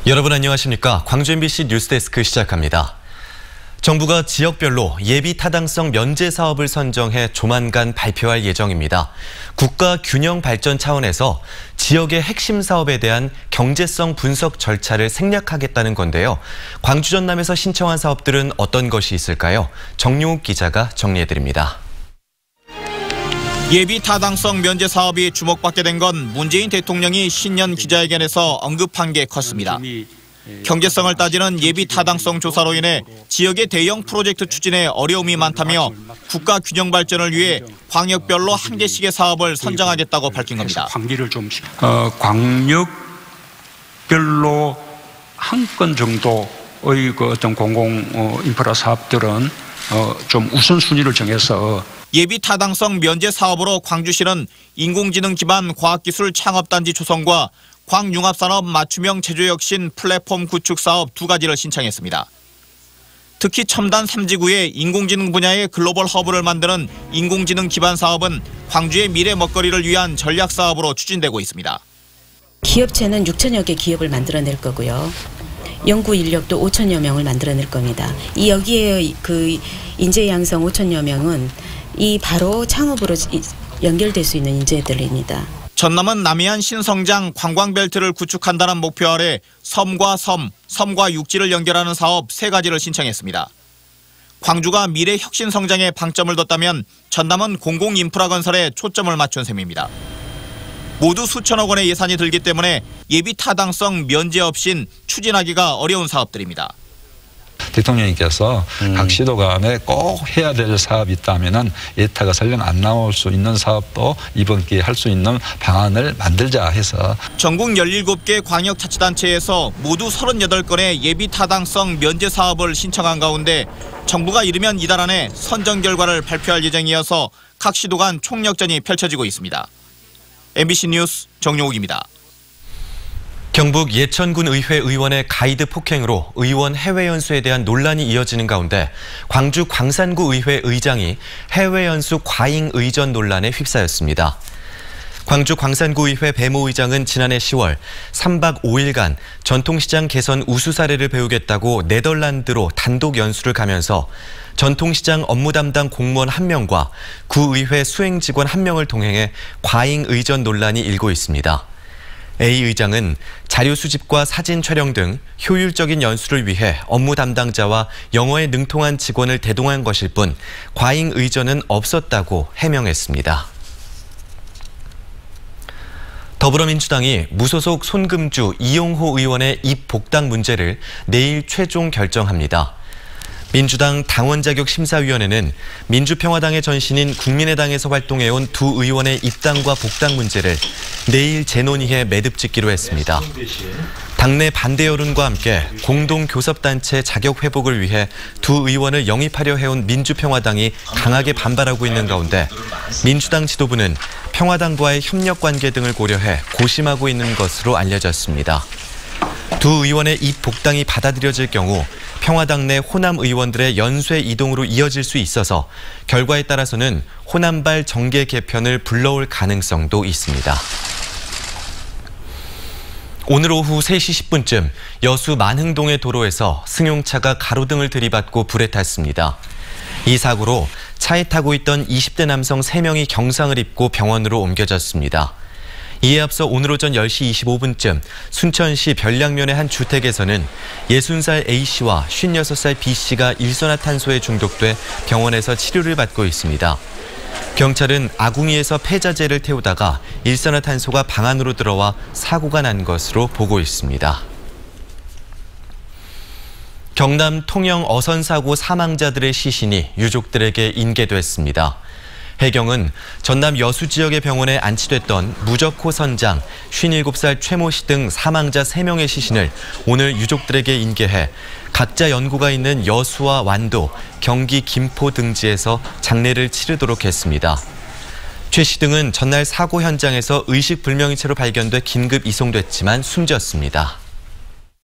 여러분 안녕하십니까? 광주 MBC 뉴스데스크 시작합니다. 정부가 지역별로 예비 타당성 면제 사업을 선정해 조만간 발표할 예정입니다. 국가 균형 발전 차원에서 지역의 핵심 사업에 대한 경제성 분석 절차를 생략하겠다는 건데요. 광주 전남에서 신청한 사업들은 어떤 것이 있을까요? 정용욱 기자가 정리해드립니다. 예비 타당성 면제 사업이 주목받게 된 건 문재인 대통령이 신년 기자회견에서 언급한 게 컸습니다. 경제성을 따지는 예비 타당성 조사로 인해 지역의 대형 프로젝트 추진에 어려움이 많다며 국가 균형 발전을 위해 광역별로 한 개씩의 사업을 선정하겠다고 밝힌 겁니다. 광역별로 한 건 정도의 어떤 공공 인프라 사업들은 좀 우선순위를 정해서 예비 타당성 면제 사업으로 광주시는 인공지능 기반 과학기술 창업단지 조성과 광융합산업 맞춤형 제조혁신 플랫폼 구축 사업 두 가지를 신청했습니다. 특히 첨단 3지구의 인공지능 분야의 글로벌 허브를 만드는 인공지능 기반 사업은 광주의 미래 먹거리를 위한 전략 사업으로 추진되고 있습니다. 기업체는 6천여 개 기업을 만들어낼 거고요. 연구 인력도 5천여 명을 만들어낼 겁니다. 여기에 그 인재 양성 5천여 명은 이 바로 창업으로 연결될 수 있는 인재들입니다. 전남은 남해안 신성장 관광벨트를 구축한다는 목표 아래 섬과 섬, 섬과 육지를 연결하는 사업 3가지를 신청했습니다. 광주가 미래 혁신 성장에 방점을 뒀다면 전남은 공공인프라 건설에 초점을 맞춘 셈입니다. 모두 수천억 원의 예산이 들기 때문에 예비 타당성 면제 없인 추진하기가 어려운 사업들입니다. 대통령님께서 각 시도 간에 꼭 해야 될 사업이 있다면은 예타가 설령 안 나올 수 있는 사업도 이번 기회에 할 수 있는 방안을 만들자 해서 전국 17개 광역자치단체에서 모두 38건의 예비 타당성 면제 사업을 신청한 가운데 정부가 이르면 이달 안에 선정 결과를 발표할 예정이어서 각 시도 간 총력전이 펼쳐지고 있습니다. MBC 뉴스 정용욱입니다. 경북 예천군 의회 의원의 가이드 폭행으로 의원 해외 연수에 대한 논란이 이어지는 가운데 광주 광산구 의회 의장이 해외 연수 과잉 의전 논란에 휩싸였습니다. 광주 광산구 의회 배모 의장은 지난해 10월 3박 5일간 전통시장 개선 우수 사례를 배우겠다고 네덜란드로 단독 연수를 가면서 전통시장 업무 담당 공무원 1명과 구의회 수행 직원 1명을 동행해 과잉 의전 논란이 일고 있습니다. A 의장은 자료 수집과 사진 촬영 등 효율적인 연수를 위해 업무 담당자와 영어에 능통한 직원을 대동한 것일 뿐 과잉 의전은 없었다고 해명했습니다. 더불어민주당이 무소속 손금주 이용호 의원의 입복당 문제를 내일 최종 결정합니다. 민주당 당원자격심사위원회는 민주평화당의 전신인 국민의당에서 활동해온 두 의원의 입당과 복당 문제를 내일 재논의해 매듭짓기로 했습니다. 당내 반대 여론과 함께 공동교섭단체 자격 회복을 위해 두 의원을 영입하려 해온 민주평화당이 강하게 반발하고 있는 가운데 민주당 지도부는 평화당과의 협력관계 등을 고려해 고심하고 있는 것으로 알려졌습니다. 두 의원의 입복당이 받아들여질 경우 평화당 내 호남 의원들의 연쇄 이동으로 이어질 수 있어서 결과에 따라서는 호남발 정계 개편을 불러올 가능성도 있습니다. 오늘 오후 3시 10분쯤 여수 만흥동의 도로에서 승용차가 가로등을 들이받고 불에 탔습니다. 이 사고로 차에 타고 있던 20대 남성 3명이 경상을 입고 병원으로 옮겨졌습니다. 이에 앞서 오늘 오전 10시 25분쯤 순천시 별량면의 한 주택에서는 60살 A씨와 56살 B씨가 일산화탄소에 중독돼 병원에서 치료를 받고 있습니다. 경찰은 아궁이에서 폐자재를 태우다가 일산화탄소가 방 안으로 들어와 사고가 난 것으로 보고 있습니다. 경남 통영 어선 사고 사망자들의 시신이 유족들에게 인계됐습니다. 해경은 전남 여수 지역의 병원에 안치됐던 무적호 선장 57살 최모 씨 등 사망자 3명의 시신을 오늘 유족들에게 인계해 각자 연고가 있는 여수와 완도, 경기 김포 등지에서 장례를 치르도록 했습니다. 최 씨 등은 전날 사고 현장에서 의식불명의 채로 발견돼 긴급 이송됐지만 숨졌습니다.